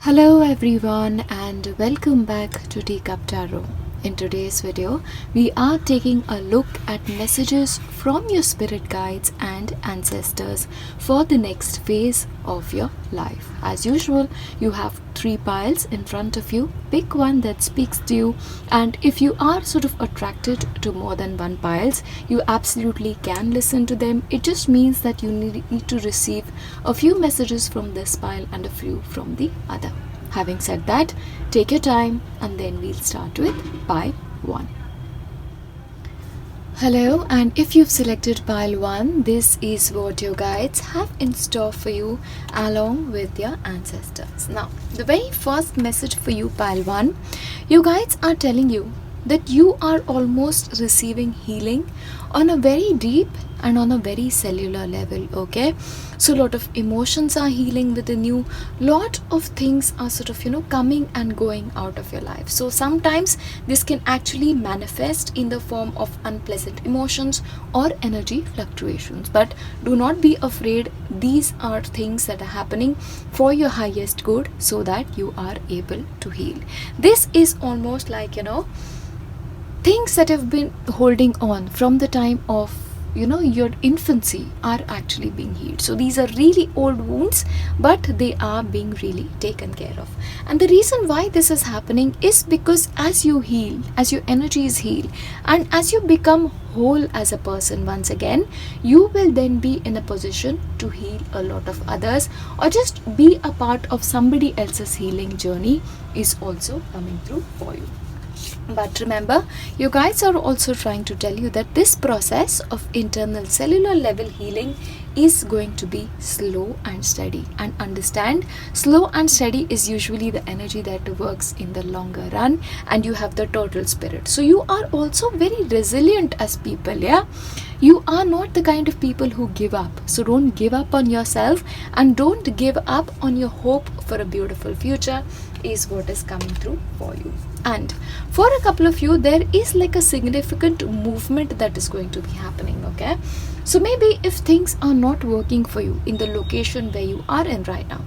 Hello everyone and welcome back to Teacup Tarot. In today's video, we are taking a look at messages from your spirit guides and ancestors for the next phase of your life. As usual, you have 3 piles in front of you. Pick one that speaks to you, and if you are sort of attracted to more than one piles, you absolutely can listen to them. It just means that you need to receive a few messages from this pile and a few from the other. Having said that, take your time and then we'll start with pile 1. Hello, and if you've selected pile 1, this is what your guides have in store for you along with your ancestors. Now, the very first message for you, pile 1, your guides are telling you that you are almost receiving healing on a very deep and on a very cellular level. Okay, so a lot of emotions are healing within you, lot of things are sort of coming and going out of your life. So sometimes this can actually manifest in the form of unpleasant emotions or energy fluctuations, but do not be afraid. These are things that are happening for your highest good so that you are able to heal. This is almost like things that have been holding on from the time of your infancy are actually being healed. So these are really old wounds, but they are being really taken care of. And the reason why this is happening is because as you heal, as your energies heal, and as you become whole as a person once again, you will then be in a position to heal a lot of others, or just be a part of somebody else's healing journey is also coming through for you. But remember, your guides are also trying to tell you that this process of internal cellular level healing is going to be slow and steady. And understand, slow and steady is usually the energy that works in the longer run, and you have the total spirit. So you are also very resilient as people, yeah? You are not the kind of people who give up. So don't give up on yourself, and don't give up on your hope for a beautiful future is what is coming through for you. And for a couple of you, there is like a significant movement that is going to be happening. Okay, so maybe if things are not working for you in the location where you are in right now,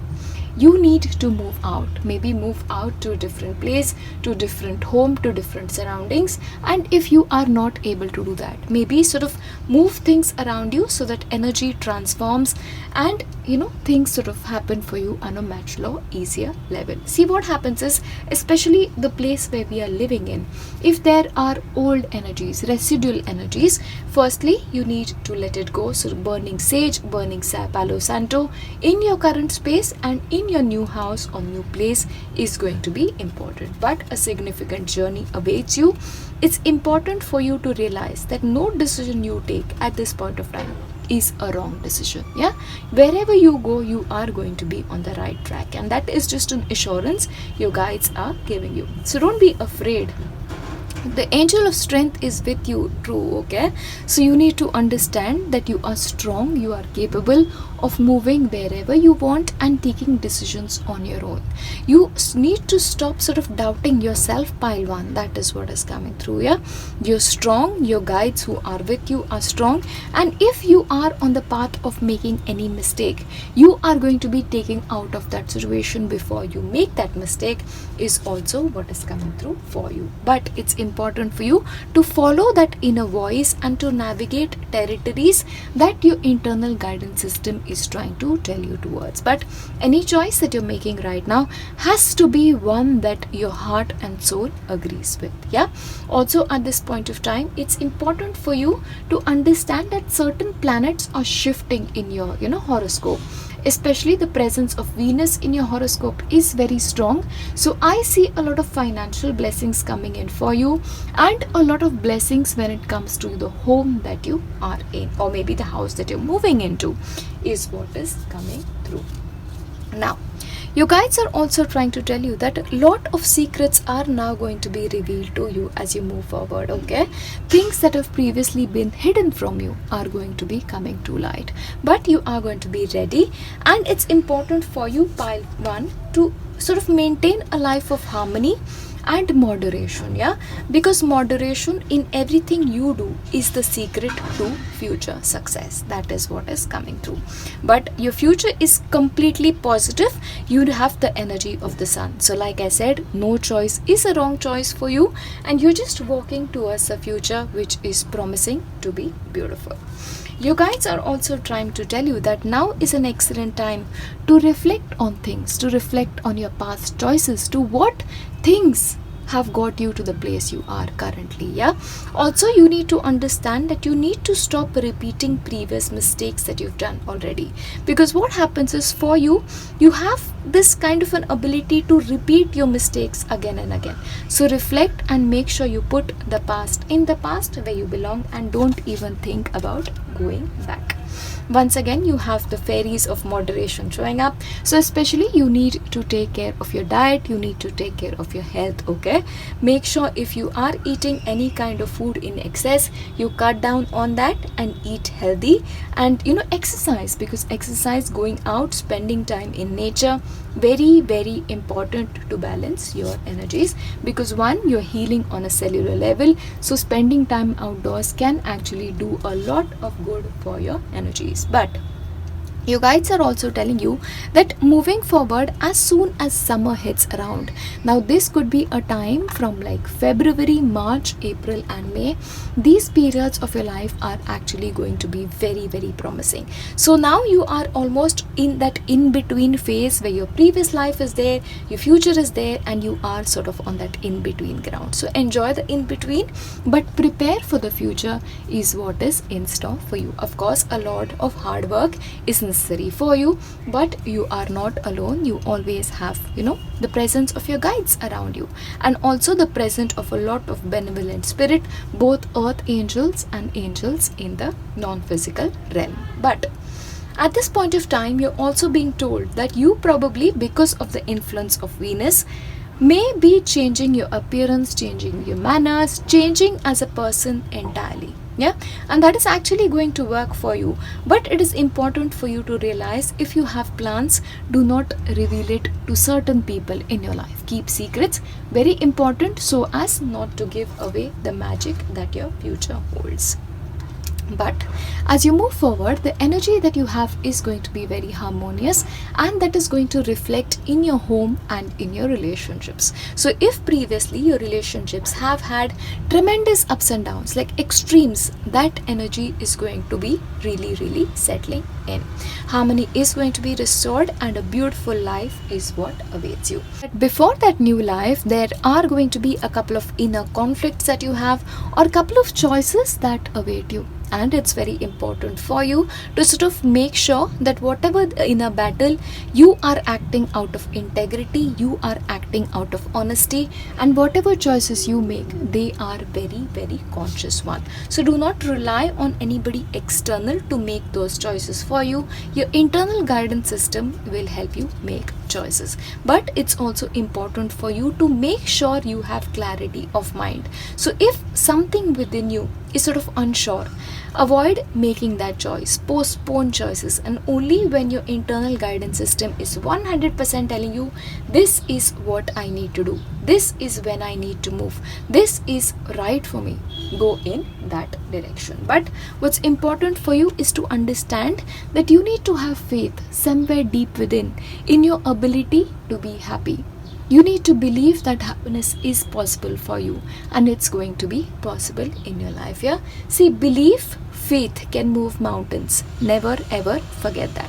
you need to move out. Maybe move out to a different place, to a different home, to different surroundings. And if you are not able to do that, maybe sort of move things around you so that energy transforms and things sort of happen for you on a much low, easier level. See, what happens is, especially the place where we are living in, if there are old energies, residual energies, firstly you need to let it go. So burning sage, burning Palo Santo in your current space and in your new house or new place is going to be important. But a significant journey awaits you. It's important for you to realize that no decision you take at this point of time is a wrong decision. Yeah, wherever you go, you are going to be on the right track, and that is just an assurance your guides are giving you. So don't be afraid. The angel of strength is with you, true. Okay, so you need to understand that you are strong, you are capable of moving wherever you want and taking decisions on your own. You need to stop sort of doubting yourself, pile 1. That is what is coming through. Yeah, you're strong, your guides who are with you are strong, and if you are on the path of making any mistake, you are going to be taking out of that situation before you make that mistake is also what is coming through for you. But it's important for you to follow that inner voice and to navigate territories that your internal guidance system is trying to tell you towards. But any choice that you're making right now has to be one that your heart and soul agrees with. Yeah, also at this point of time, it's important for you to understand that certain planets are shifting in your horoscope. Especially the presence of Venus in your horoscope is very strong. So I see a lot of financial blessings coming in for you, and a lot of blessings when it comes to the home that you are in, or maybe the house that you're moving into is what is coming through. Now, your guides are also trying to tell you that a lot of secrets are now going to be revealed to you as you move forward. Okay, things that have previously been hidden from you are going to be coming to light, but you are going to be ready. And it's important for you, pile 1, to sort of maintain a life of harmony and moderation. Yeah, because moderation in everything you do is the secret to future success. That is what is coming through. But your future is completely positive. You have the energy of the sun. So like I said, no choice is a wrong choice for you, and you're just walking towards a future which is promising to be beautiful. Your guides are also trying to tell you that now is an excellent time to reflect on things, to reflect on your past choices, to what things have got you to the place you are currently. Yeah, also you need to understand that you need to stop repeating previous mistakes that you've done already, because what happens is, for you have this kind of an ability to repeat your mistakes again and again. So reflect and make sure you put the past in the past where you belong, and don't even think about going back. Once again, you have the fairies of moderation showing up. So especially you need to take care of your diet, you need to take care of your health. Okay, make sure if you are eating any kind of food in excess, you cut down on that and eat healthy. And exercise, because exercise, going out, spending time in nature, very very important to balance your energies, because one, you're healing on a cellular level, so spending time outdoors can actually do a lot of good for your energies. But your guides are also telling you that moving forward, as soon as summer hits around, now this could be a time from like February, March, April and May, these periods of your life are actually going to be very very promising. So now you are almost in that in-between phase where your previous life is there, your future is there, and you are sort of on that in-between ground. So enjoy the in-between, but prepare for the future is what is in store for you. Of course, a lot of hard work is necessary for you, but you are not alone. You always have the presence of your guides around you, and also the presence of a lot of benevolent spirit, both earth angels and angels in the non-physical realm. But at this point of time, you're also being told that you probably, because of the influence of Venus, may be changing your appearance, changing your manners, changing as a person entirely. Yeah, and that is actually going to work for you. But it is important for you to realize, if you have plans, do not reveal it to certain people in your life. Keep secrets, very important, so as not to give away the magic that your future holds. But as you move forward, the energy that you have is going to be very harmonious, and that is going to reflect in your home and in your relationships. So if previously your relationships have had tremendous ups and downs, like extremes, that energy is going to be really really settling in. Harmony is going to be restored, and a beautiful life is what awaits you. But before that new life, there are going to be a couple of inner conflicts that you have, or a couple of choices that await you. And it's very important for you to sort of make sure that whatever in a battle, you are acting out of integrity, you are acting out of honesty, and whatever choices you make, they are very very conscious one. So do not rely on anybody external to make those choices for you. Your internal guidance system will help you make choices. But it's also important for you to make sure you have clarity of mind. So if something within you is sort of unsure, avoid making that choice, postpone choices, and only when your internal guidance system is 100% telling you, this is what I need to do, this is when I need to move, this is right for me, go in that direction. But what's important for you is to understand that you need to have faith somewhere deep within in your ability to be happy. You need to believe that happiness is possible for you, and it's going to be possible in your life. Yeah, see, belief, faith can move mountains. Never ever forget that.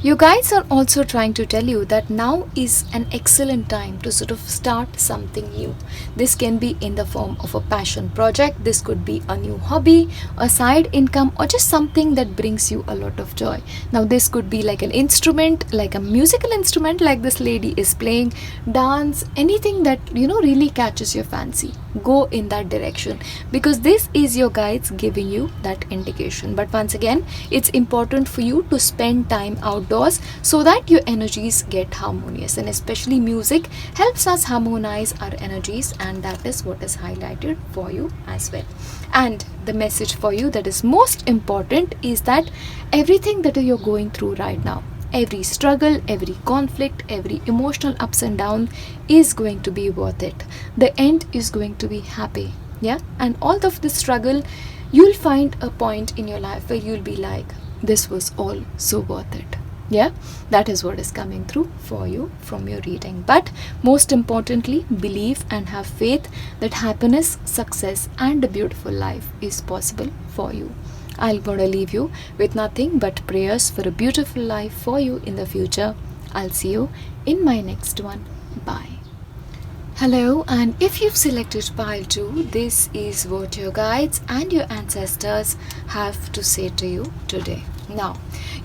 Your guides are also trying to tell you that now is an excellent time to sort of start something new. This can be in the form of a passion project, this could be a new hobby, a side income, or just something that brings you a lot of joy. Now this could be like an instrument, like a musical instrument like this lady is playing, dance, anything that really catches your fancy. Go in that direction, because this is your guides giving you that indication. But once again, it's important for you to spend time outdoors so that your energies get harmonious, and especially music helps us harmonize our energies, and that is what is highlighted for you as well. And the message for you that is most important is that everything that you're going through right now, every struggle, every conflict, every emotional ups and downs is going to be worth it. The end is going to be happy. Yeah, and all of the struggle, you'll find a point in your life where you'll be like, this was all so worth it. Yeah, that is what is coming through for you from your reading. But most importantly, believe and have faith that happiness, success, and a beautiful life is possible for you. I'm gonna leave you with nothing but prayers for a beautiful life for you in the future. I'll see you in my next one. Bye. Hello, and if you've selected pile 2, this is what your guides and your ancestors have to say to you today. Now,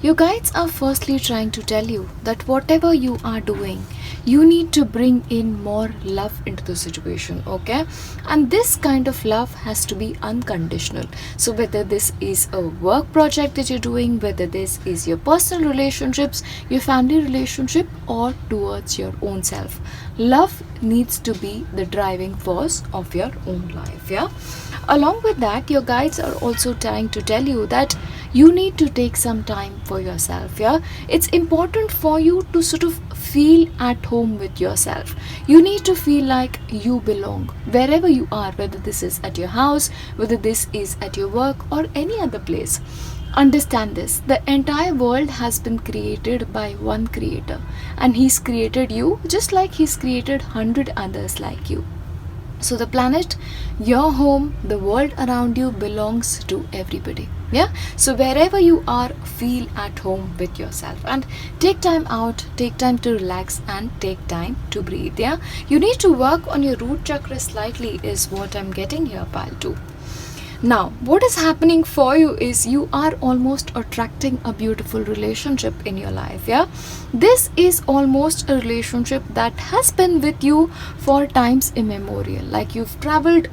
your guides are firstly trying to tell you that whatever you are doing, you need to bring in more love into the situation, okay? And this kind of love has to be unconditional. So whether this is a work project that you're doing, whether this is your personal relationships, your family relationship, or towards your own self, love needs to be the driving force of your own life. Yeah, along with that, your guides are also trying to tell you that you need to take some time for yourself. Yeah, it's important for you to sort of feel at home with yourself. You need to feel like you belong wherever you are, whether this is at your house, whether this is at your work, or any other place. Understand this, the entire world has been created by one creator, and he's created you just like he's created 100 others like you. So the planet, your home, the world around you belongs to everybody. Yeah, so wherever you are, feel at home with yourself and take time out, take time to relax, and take time to breathe. Yeah, you need to work on your root chakra slightly is what I'm getting here, pile 2. Now, what is happening for you is you are almost attracting a beautiful relationship in your life. Yeah, this is almost a relationship that has been with you for times immemorial, like you've traveled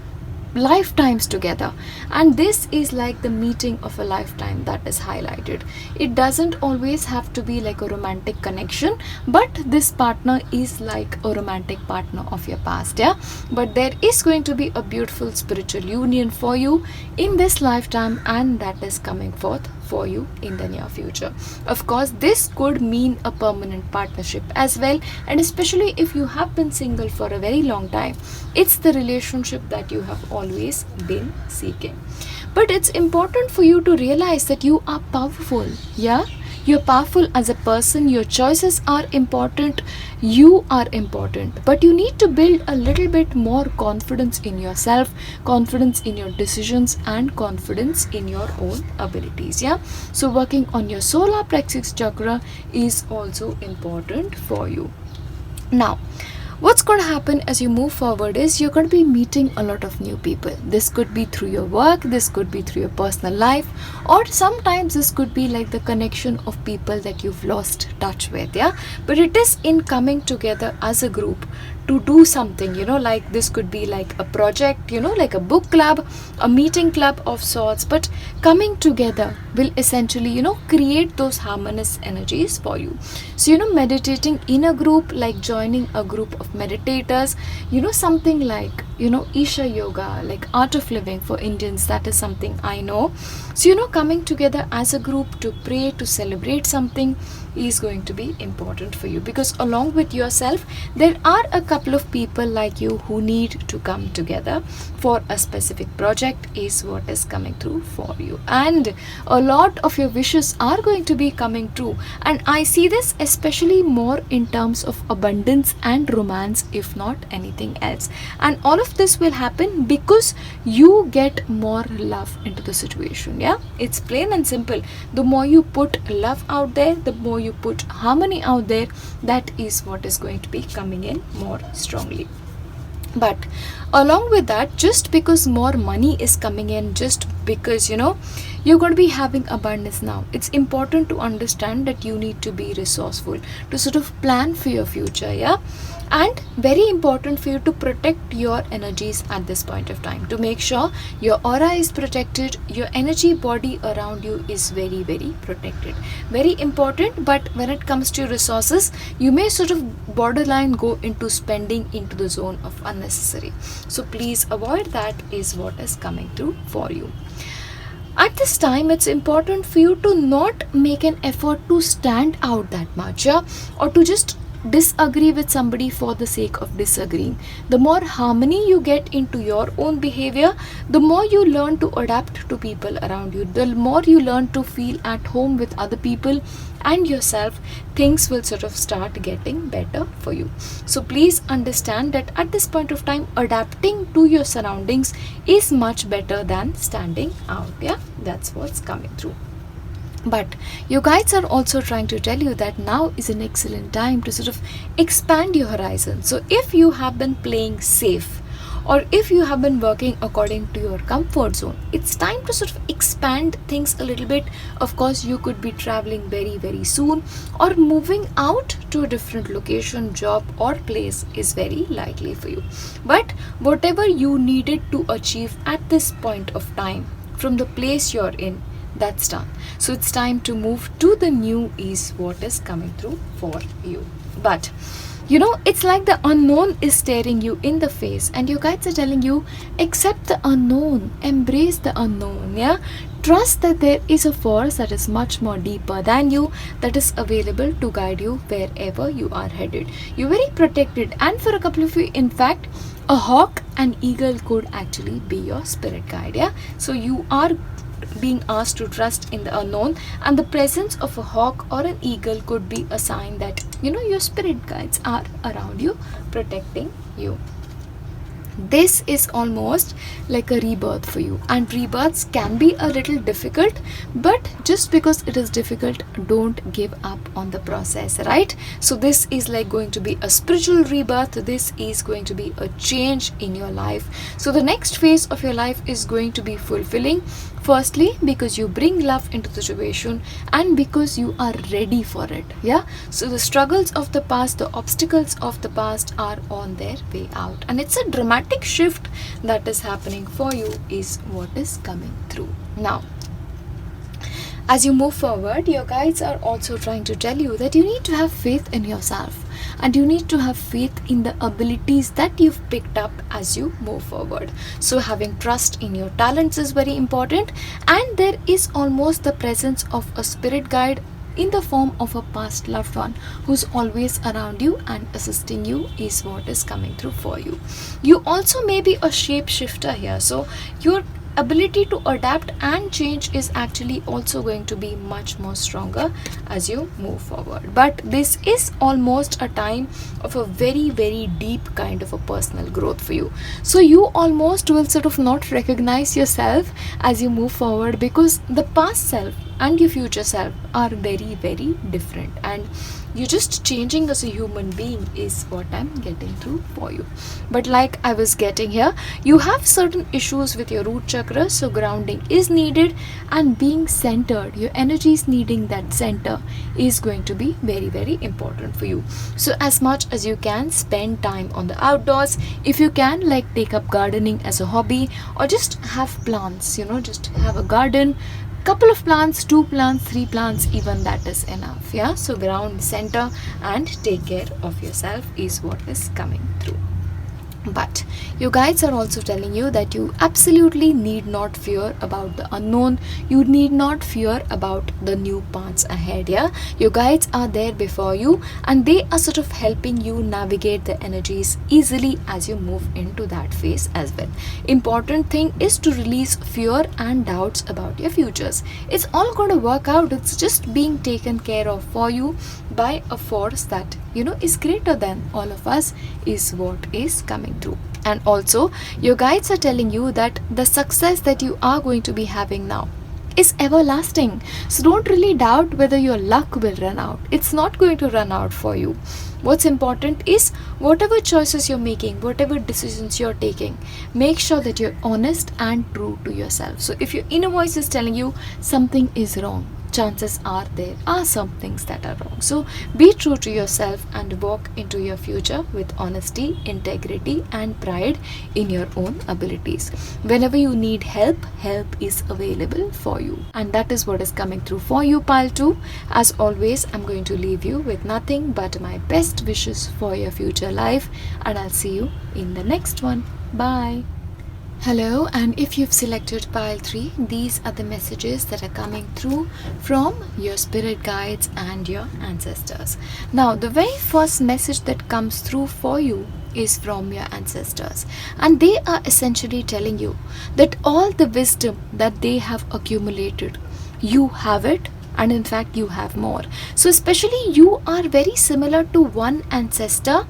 lifetimes together, and this is like the meeting of a lifetime that is highlighted. It doesn't always have to be like a romantic connection, but this partner is like a romantic partner of your past. Yeah, but there is going to be a beautiful spiritual union for you in this lifetime, and that is coming forth for you in the near future. Of course, this could mean a permanent partnership as well, and especially if you have been single for a very long time, it's the relationship that you have always been seeking. But it's important for you to realize that you are powerful. Yeah, you're powerful as a person, your choices are important, you are important, but you need to build a little bit more confidence in yourself, confidence in your decisions, and confidence in your own abilities. Yeah, so working on your solar plexus chakra is also important for you. Now, what's going to happen as you move forward is you're going to be meeting a lot of new people. This could be through your work, this could be through your personal life, or sometimes this could be like the connection of people that you've lost touch with. Yeah, but it is in coming together as a group to do something, like this could be like a project, like a book club, a meeting club of sorts, but coming together will essentially, create those harmonious energies for you. So, meditating in a group, like joining a group of meditators, something like, Isha Yoga, like Art of Living for Indians, that is something I know. So, coming together as a group to pray, to celebrate something is going to be important for you, because along with yourself, there are a couple of people like you who need to come together for a specific project is what is coming through for you, and a lot of your wishes are going to be coming true. And I see this especially more in terms of abundance and romance, if not anything else, and all of this will happen because you get more love into the situation. Yeah, it's plain and simple. The more you put love out there, the more you put harmony out there, that is what is going to be coming in more strongly. But along with that, just because more money is coming in, just because you're going to be having abundance now, it's important to understand that you need to be resourceful to sort of plan for your future. Yeah, and very important for you to protect your energies at this point of time, to make sure your aura is protected, your energy body around you is very, very protected. Very important. But when it comes to resources, you may sort of borderline go into spending into the zone of unnecessary, so please avoid that is what is coming through for you. At this time, it's important for you to not make an effort to stand out that much, yeah, or to just disagree with somebody for the sake of disagreeing. The more harmony you get into your own behavior, the more you learn to adapt to people around you, the more you learn to feel at home with other people and yourself, things will sort of start getting better for you. So please understand that at this point of time, adapting to your surroundings is much better than standing out. Yeah, that's what's coming through. But your guides are also trying to tell you that now is an excellent time to sort of expand your horizon. So if you have been playing safe, or if you have been working according to your comfort zone, it's time to sort of expand things a little bit. Of course, you could be traveling very, very soon, or moving out to a different location, job, or place is very likely for you. But whatever you needed to achieve at this point of time from the place you're in, that's done. So it's time to move to the new is what is coming through for you. But it's like the unknown is staring you in the face, and your guides are telling you, accept the unknown, embrace the unknown. Yeah, trust that there is a force that is much more deeper than you, that is available to guide you wherever you are headed. You're very protected, and for a couple of you, in fact, a hawk and eagle could actually be your spirit guide. Yeah, so you are being asked to trust in the unknown, and the presence of a hawk or an eagle could be a sign that your spirit guides are around you, protecting you. This is almost like a rebirth for you, and rebirths can be a little difficult, but just because it is difficult, don't give up on the process, right? So this is like going to be a spiritual rebirth. This is going to be a change in your life. So the next phase of your life is going to be fulfilling. Firstly, because you bring love into the situation, and because you are ready for it. Yeah, so the struggles of the past, the obstacles of the past are on their way out, and it's a dramatic shift that is happening for you is what is coming through now. As you move forward, your guides are also trying to tell you that you need to have faith in yourself, and you need to have faith in the abilities that you've picked up as you move forward. So having trust in your talents is very important, and there is almost the presence of a spirit guide in the form of a past loved one who's always around you and assisting you is what is coming through for you. You also may be a shapeshifter here, so your ability to adapt and change is actually also going to be much more stronger as you move forward. But this is almost a time of a very, very deep kind of a personal growth for you. So you almost will sort of not recognize yourself as you move forward, because the past self and your future self are very, very different, and you're just changing as a human being is what I'm getting through for you. But like I was getting here, you have certain issues with your root chakra, so grounding is needed, and being centered, your energy is needing that center is going to be very, very important for you. So as much as you can, spend time on the outdoors. If you can, like, take up gardening as a hobby, or just have plants, just have a garden, couple of plants, 2 plants, 3 plants, even that is enough. Yeah, so ground, center, and take care of yourself is what is coming through. But your guides are also telling you that you absolutely need not fear about the unknown. You need not fear about the new paths ahead. Yeah, your guides are there before you, and they are sort of helping you navigate the energies easily as you move into that phase as well. Important thing is to release fear and doubts about your futures. It's all going to work out. It's just being taken care of for you by a force that is greater than all of us is what is coming through. And also, your guides are telling you that the success that you are going to be having now is everlasting. So don't really doubt whether your luck will run out. It's not going to run out for you. What's important is whatever choices you're making, whatever decisions you're taking, make sure that you're honest and true to yourself. So if your inner voice is telling you something is wrong, chances are there are some things that are wrong. So be true to yourself and walk into your future with honesty, integrity, and pride in your own abilities. Whenever you need help, help is available for you. And that is what is coming through for you, Pile 2. As always, I'm going to leave you with nothing but my best wishes for your future life, and I'll see you in the next one. Bye. Hello, and if you've selected pile 3, these are the messages that are coming through from your spirit guides and your ancestors. Now, the very first message that comes through for you is from your ancestors, and they are essentially telling you that all the wisdom that they have accumulated, you have it, and in fact you have more. So especially you are very similar to one ancestor,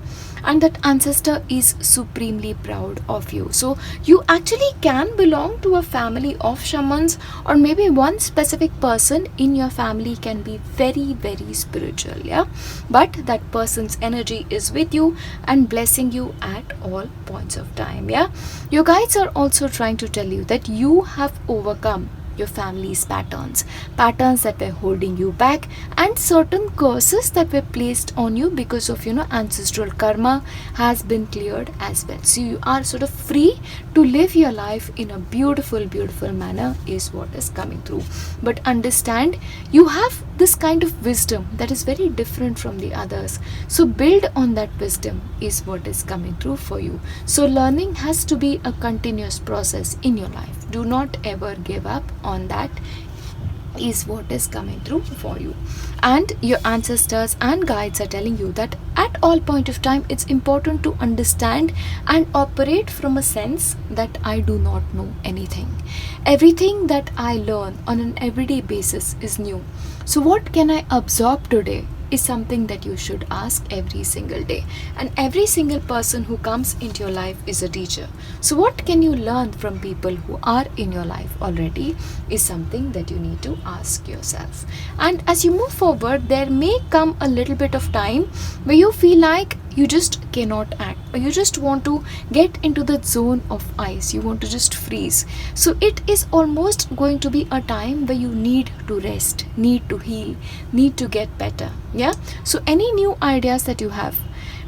and that ancestor is supremely proud of you. So you actually can belong to a family of shamans, or maybe one specific person in your family can be very spiritual, yeah, but that person's energy is with you and blessing you at all points of time. Yeah, your guides are also trying to tell you that you have overcome your family's patterns that were holding you back, and certain curses that were placed on you because of ancestral karma has been cleared as well. So you are sort of free to live your life in a beautiful manner is what is coming through. But understand, you have this kind of wisdom that is very different from the others, so build on that wisdom is what is coming through for you. So learning has to be a continuous process in your life. Do not ever give up on that is what is coming through for you. And your ancestors and guides are telling you that at all point of time it's important to understand and operate from a sense that I do not know anything. Everything that I learn on an everyday basis is new. So what can I absorb today is something that you should ask every single day. And every single person who comes into your life is a teacher. So what can you learn from people who are in your life already is something that you need to ask yourself. And as you move forward, there may come a little bit of time where you feel like you just cannot act, or you just want to get into the zone of ice, you want to just freeze. So it is almost going to be a time where you need to rest, need to heal, need to get better. Yeah, so any new ideas that you have,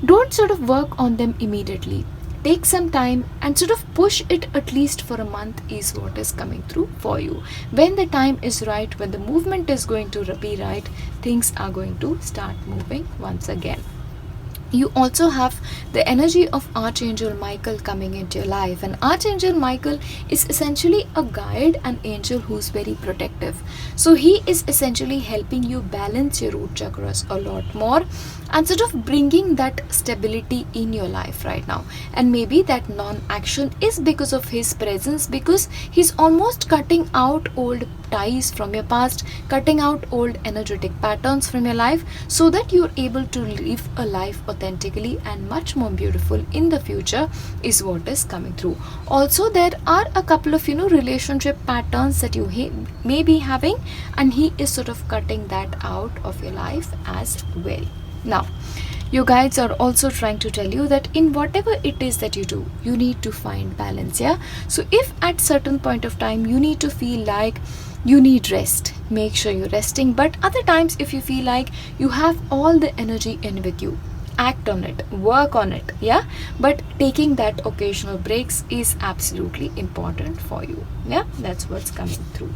don't sort of work on them immediately. Take some time and sort of push it at least for a month is what is coming through for you. When the time is right, when the movement is going to be right, things are going to start moving once again. You also have the energy of Archangel Michael coming into your life, and Archangel Michael is essentially a guide, an angel who's very protective. So he is essentially helping you balance your root chakras a lot more and sort of bringing that stability in your life right now. And maybe that non-action is because of his presence, because he's almost cutting out old ties from your past, cutting out old energetic patterns from your life, so that you're able to live a life authentically and much more beautiful in the future is what is coming through. Also, there are a couple of relationship patterns that you may be having, and he is sort of cutting that out of your life as well. Now, your guides are also trying to tell you that in whatever it is that you do, you need to find balance. Yeah, so if at certain point of time you need to feel like you need rest, make sure you're resting. But other times, if you feel like you have all the energy in with you, act on it, work on it. Yeah, but taking that occasional breaks is absolutely important for you. Yeah, that's what's coming through.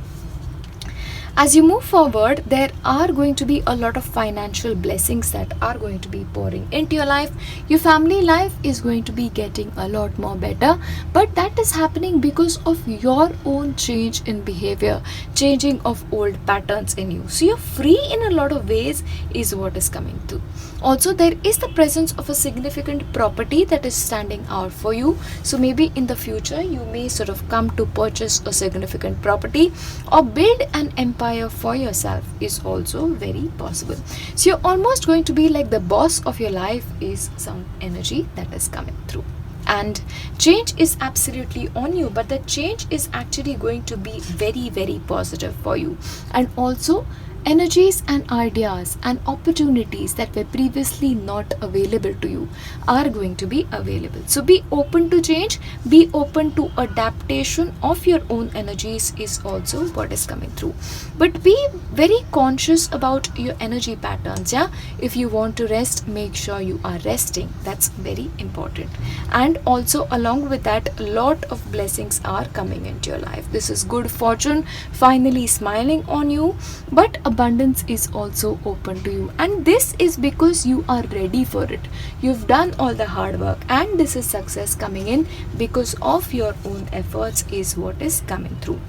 As you move forward, there are going to be a lot of financial blessings that are going to be pouring into your life. Your family life is going to be getting a lot more better, but that is happening because of your own change in behavior, changing of old patterns in you. So you're free in a lot of ways is what is coming through. Also, there is the presence of a significant property that is standing out for you. So maybe in the future, you may sort of come to purchase a significant property or build an empire for yourself is also very possible. So you're almost going to be like the boss of your life is some energy that is coming through. And change is absolutely on you, but the change is actually going to be very positive for you. And also, energies and ideas and opportunities that were previously not available to you are going to be available. So be open to change, be open to adaptation of your own energies is also what is coming through. But be very conscious about your energy patterns. Yeah, if you want to rest, make sure you are resting. That's very important. And also along with that, a lot of blessings are coming into your life. This is good fortune finally smiling on you, but abundance is also open to you, and this is because you are ready for it. You've done all the hard work, and this is success coming in because of your own efforts is what is coming through.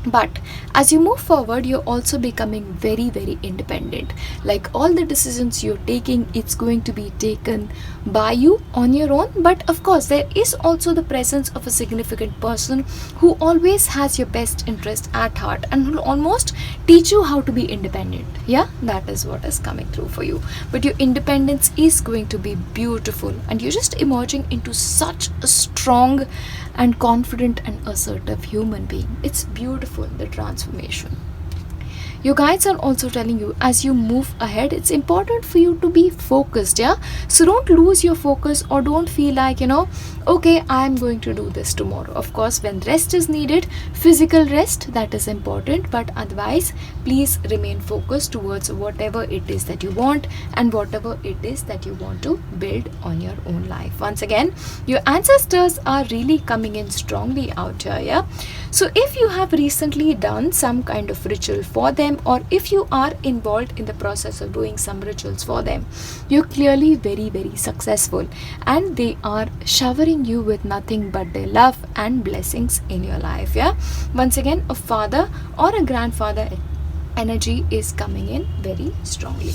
But as you move forward, you're also becoming very, very independent. Like all the decisions you're taking, it's going to be taken by you on your own. But of course, there is also the presence of a significant person who always has your best interest at heart and will almost teach you how to be independent. Yeah, that is what is coming through for you. But your independence is going to be beautiful, and you're just emerging into such a strong and confident and assertive human being. It's beautiful, the transformation. Your guides are also telling you as you move ahead, it's important for you to be focused. Yeah, so don't lose your focus, or don't feel like, okay, I'm going to do this tomorrow. Of course, when rest is needed, physical rest, that is important, but otherwise please remain focused towards whatever it is that you want and whatever it is that you want to build on your own life. Once again, your ancestors are really coming in strongly out here. Yeah, so if you have recently done some kind of ritual for them, or if you are involved in the process of doing some rituals for them, you're clearly very, very successful, and they are showering you with nothing but their love and blessings in your life. Yeah, once again, a father or a grandfather energy is coming in very strongly.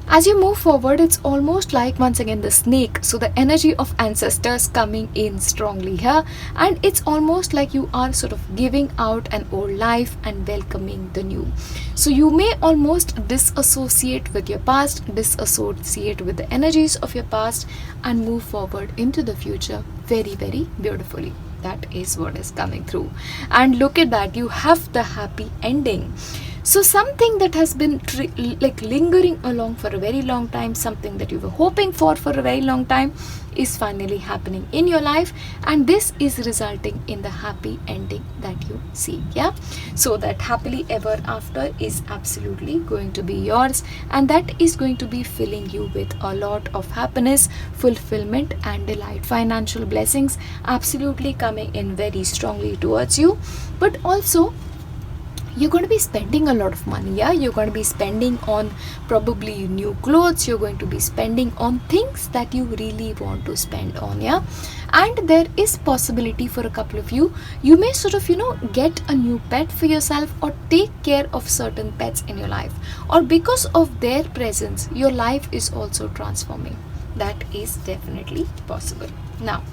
As you move forward, it's almost like once again the snake. So the energy of ancestors coming in strongly here, and it's almost like you are sort of giving out an old life and welcoming the new. So you may almost disassociate with your past, disassociate with the energies of your past, and move forward into the future very, very beautifully. That is what is coming through. And look at that, you have the happy ending. So something that has been lingering along for a very long time, something that you were hoping for a very long time, is finally happening in your life, and this is resulting in the happy ending that you seek. Yeah, so that happily ever after is absolutely going to be yours, and that is going to be filling you with a lot of happiness, fulfillment and delight. Financial blessings absolutely coming in very strongly towards you, but also you're going to be spending a lot of money. Yeah, you're going to be spending on probably new clothes, you're going to be spending on things that you really want to spend on. Yeah, and there is possibility for a couple of you may sort of get a new pet for yourself, or take care of certain pets in your life, or because of their presence your life is also transforming. That is definitely possible. Now,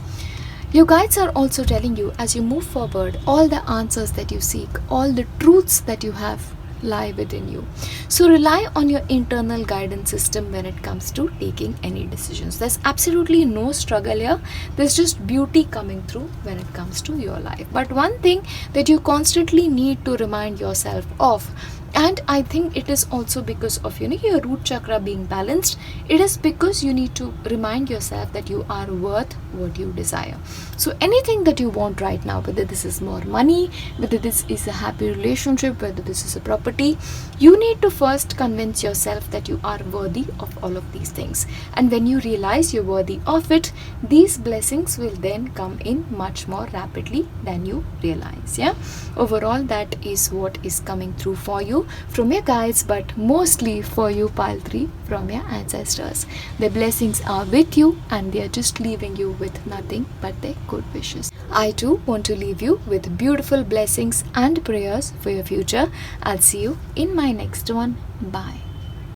your guides are also telling you as you move forward, all the answers that you seek, all the truths that you have lie within you. So rely on your internal guidance system when it comes to taking any decisions. There's absolutely no struggle here. There's just beauty coming through when it comes to your life. But one thing that you constantly need to remind yourself of, and I think it is also because of your root chakra being balanced, it is because you need to remind yourself that you are worth what you desire. So anything that you want right now, whether this is more money, whether this is a happy relationship, whether this is a property, you need to first convince yourself that you are worthy of all of these things. And when you realize you're worthy of it, these blessings will then come in much more rapidly than you realize. Yeah, overall that is what is coming through for you from your guides, but mostly for you, pile 3, from your ancestors. Their blessings are with you, and they are just leaving you with nothing but their good wishes. I too want to leave you with beautiful blessings and prayers for your future. I'll see you in my next one. Bye.